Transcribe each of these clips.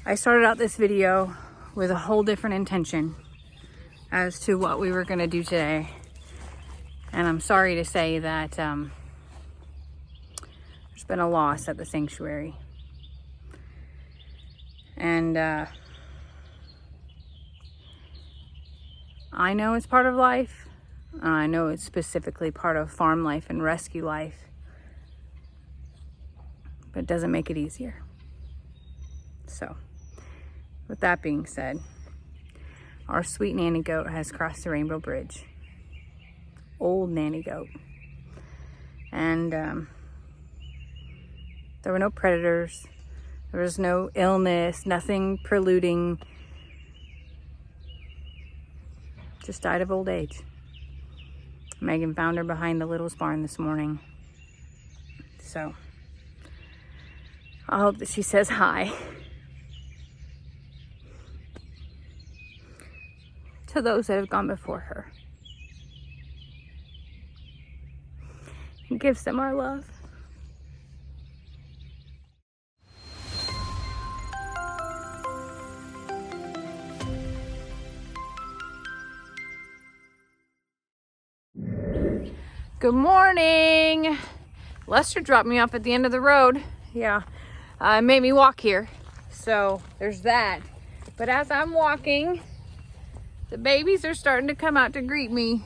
I started out this video with a whole different intention as to what we were going to do today. And I'm sorry to say that there's been a loss at the sanctuary. And I know it's part of life. I know it's specifically part of farm life and rescue life. But it doesn't make it easier. So, with that being said, our sweet nanny goat has crossed the Rainbow Bridge. Old nanny goat. And there were no predators. There was no illness, nothing preluding. Just died of old age. Megan found her behind the Littles barn this morning. So, I hope that she says hi to those that have gone before her. And gives them our love. Good morning. Lester dropped me off at the end of the road. Yeah, made me walk here. So there's that. But as I'm walking, the babies are starting to come out to greet me.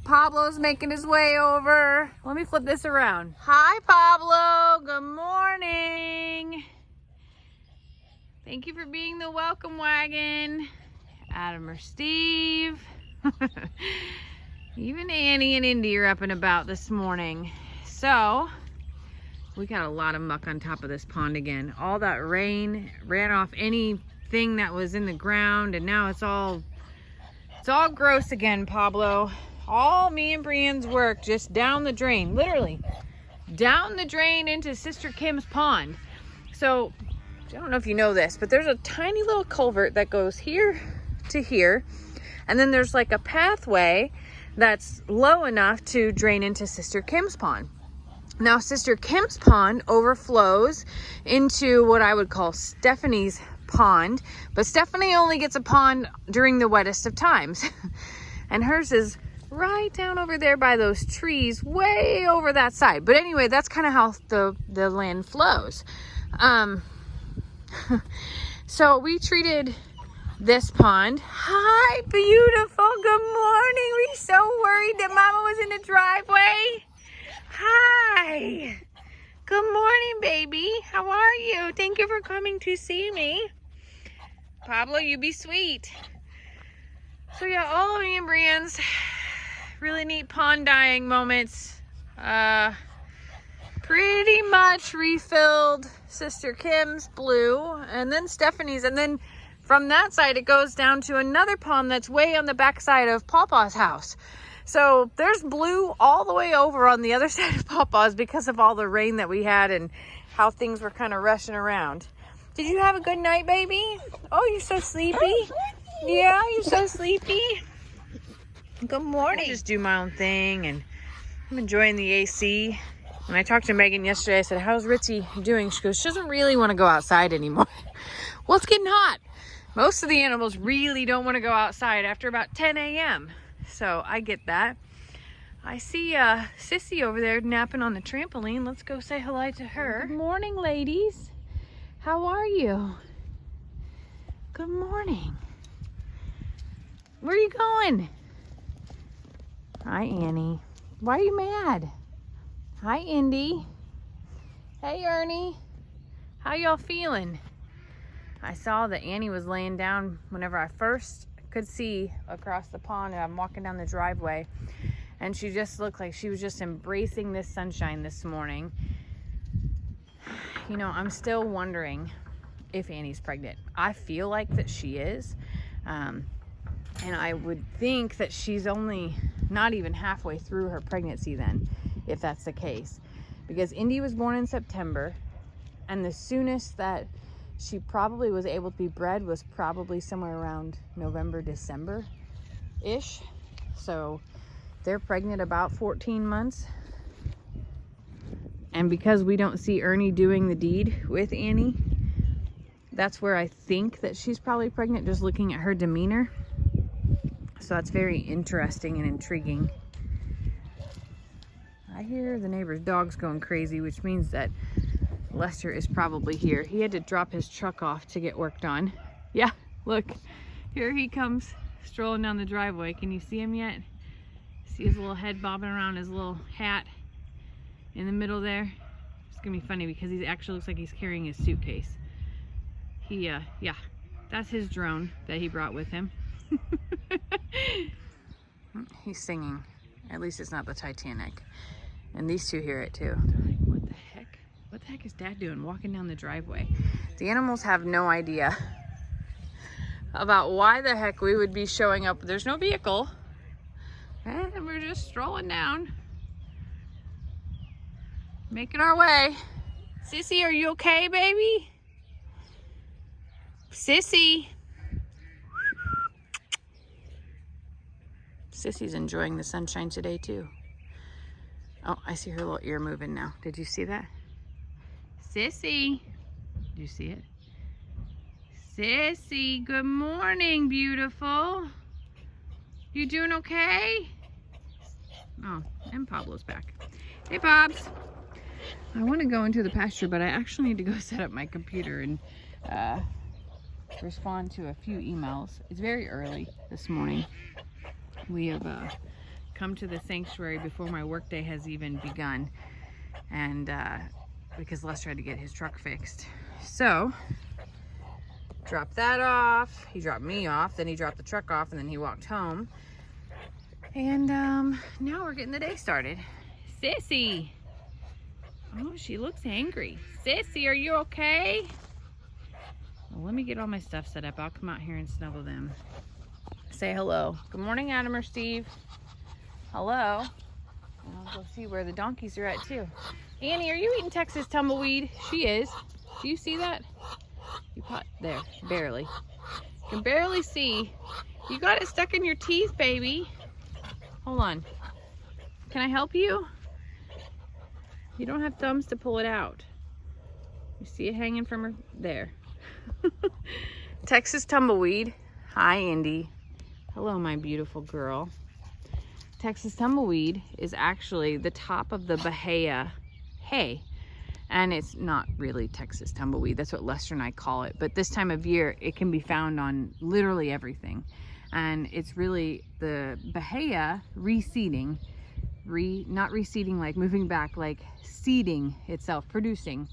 Pablo's making his way over. Let me flip this around. Hi, Pablo. Good morning. Thank you for being the welcome wagon. Adam or Steve. Even Annie and Indy are up and about this morning. So, we got a lot of muck on top of this pond again. All that rain ran off anything that was in the ground, and now it's all gross again, Pablo. All me and Brienne's work just down the drain, literally down the drain into Sister Kim's pond. So, I don't know if you know this, but there's a tiny little culvert that goes here to here, and then there's like a pathway that's low enough to drain into Sister Kim's pond. Now, Sister Kim's pond overflows into what I would call Stephanie's pond, but Stephanie only gets a pond during the wettest of times. And hers is right down over there by those trees, way over that side. But anyway, that's kind of how the land flows. So we treated this pond. Hi, beautiful. Good morning. We're so worried that Mama was in the driveway. Hi. Good morning, baby. How are you? Thank you for coming to see me. Pablo, you be sweet. So yeah, all of me and Brienne's really neat pond dyeing moments. Pretty much refilled Sister Kim's blue, and then Stephanie's, and then from that side it goes down to another pond that's way on the back side of Pawpaw's house. So there's blue all the way over on the other side of Pawpaw's because of all the rain that we had and how things were kind of rushing around. Did you have a good night, baby? Oh, you're so sleepy. Yeah, you're so sleepy. Good morning. I just do my own thing, and I'm enjoying the AC. When I talked to Megan yesterday, I said, how's Ritzy doing? She goes, she doesn't really want to go outside anymore. Well, it's getting hot. Most of the animals really don't want to go outside after about 10 a.m. So I get that. I see Sissy over there napping on the trampoline. Let's go say hello to her. Good morning, ladies. How are you? Good morning. Where are you going? Hi, Annie. Why are you mad? Hi, Indy. Hey, Ernie. How y'all feeling? I saw that Annie was laying down whenever I first could see across the pond, and I'm walking down the driveway, and she just looked like she was just embracing this sunshine this morning. You know, I'm still wondering if Annie's pregnant. I feel like that she is, and I would think that she's only not even halfway through her pregnancy then, if that's the case, because Indy was born in September, and the soonest that she probably was able to be bred was probably somewhere around November, December-ish. So they're pregnant about 14 months. And because we don't see Ernie doing the deed with Annie, that's where I think that she's probably pregnant, just looking at her demeanor. So that's very interesting and intriguing. I hear the neighbor's dog's going crazy, which means that Lester is probably here. He had to drop his truck off to get worked on. Yeah, look, here he comes strolling down the driveway. Can you see him yet? See his little head bobbing around his little hat in the middle there? It's gonna be funny because he actually looks like he's carrying his suitcase. Yeah, that's his drone that he brought with him. He's singing. At least it's not the Titanic. And these two hear it too. What the heck? What the heck is Dad doing walking down the driveway? The animals have no idea about why the heck we would be showing up. There's no vehicle. And we're just strolling down. Making our way. Sissy, are you okay, baby? Sissy. Sissy's enjoying the sunshine today too. Oh, I see her little ear moving now. Did you see that? Sissy. Did you see it? Sissy, good morning, beautiful. You doing okay? Oh, and Pablo's back. Hey, Pops. I want to go into the pasture, but I actually need to go set up my computer and respond to a few emails. It's very early this morning. We have come to the sanctuary before my workday has even begun, and because Lester had to get his truck fixed. So, dropped that off. He dropped me off, then he dropped the truck off, and then he walked home. And now we're getting the day started. Sissy! Oh, she looks angry. Sissy, are you okay? Well, let me get all my stuff set up. I'll come out here and snuggle them. Say hello. Good morning, Adam or Steve. Hello. And I'll go see where the donkeys are at too. Annie, are you eating Texas tumbleweed? She is. Do you see that? You caught there, barely. You can barely see. You got it stuck in your teeth, baby. Hold on. Can I help you? You don't have thumbs to pull it out. You see it hanging from her there. Texas tumbleweed. Hi, Indy. Hello, my beautiful girl. Texas tumbleweed is actually the top of the Bahia hay. And it's not really Texas tumbleweed. That's what Lester and I call it. But this time of year, it can be found on literally everything. And it's really the Bahia reseeding. Not reseeding like moving back, like seeding itself, producing.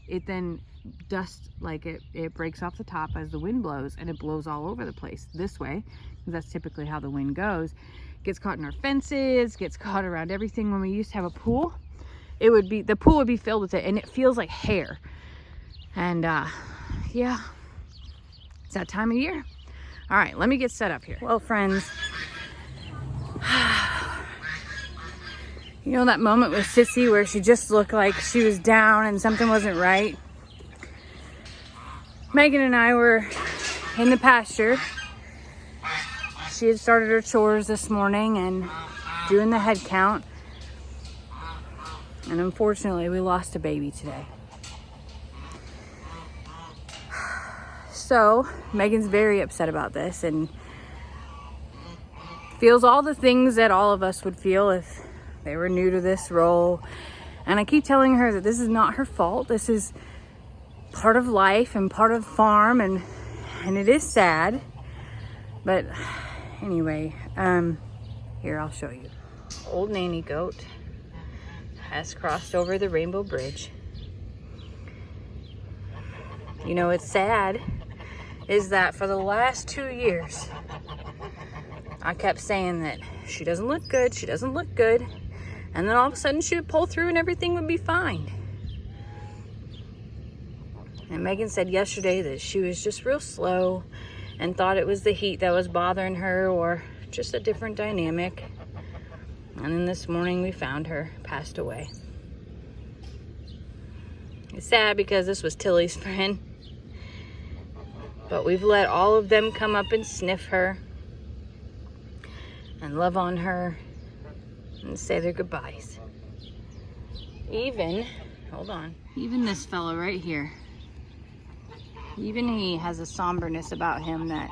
It then dust, like it breaks off the top as the wind blows, and it blows all over the place this way, because that's typically how the wind goes. Gets caught in our fences, gets caught around everything. When we used to have a pool, the pool would be filled with it, and it feels like hair. And yeah, it's that time of year. All right, let me get set up here. Well, friends, you know that moment with Sissy where she just looked like she was down and something wasn't right? Megan and I were in the pasture. She had started her chores this morning and doing the head count. And unfortunately, we lost a baby today. So, Megan's very upset about this and feels all the things that all of us would feel if they were new to this role. And I keep telling her that this is not her fault. This is part of life and part of farm, and it is sad. But anyway, here, I'll show you. Old Nanny Goat has crossed over the Rainbow Bridge. You know, it's sad is that for the last 2 years, I kept saying that she doesn't look good, she doesn't look good. And then all of a sudden she would pull through and everything would be fine. And Megan said yesterday that she was just real slow and thought it was the heat that was bothering her or just a different dynamic. And then this morning we found her passed away. It's sad because this was Tilly's friend. But we've let all of them come up and sniff her and love on her and say their goodbyes. Even, hold on, even this fellow right here. Even he has a somberness about him that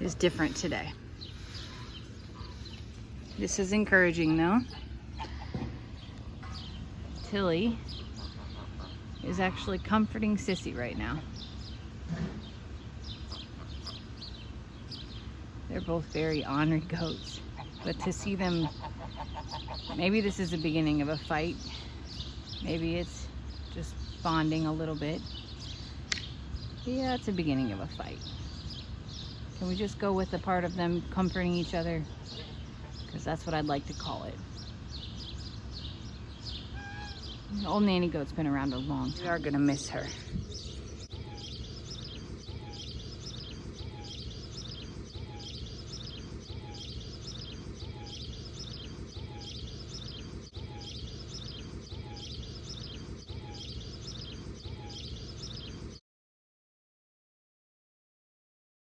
is different today. This is encouraging though. Tilly is actually comforting Sissy right now. They're both very ornery goats, but to see them, maybe this is the beginning of a fight. Maybe it's just bonding a little bit. Yeah, it's the beginning of a fight. Can we just go with the part of them comforting each other? Because that's what I'd like to call it. The old nanny goat's been around a long time. We are gonna miss her.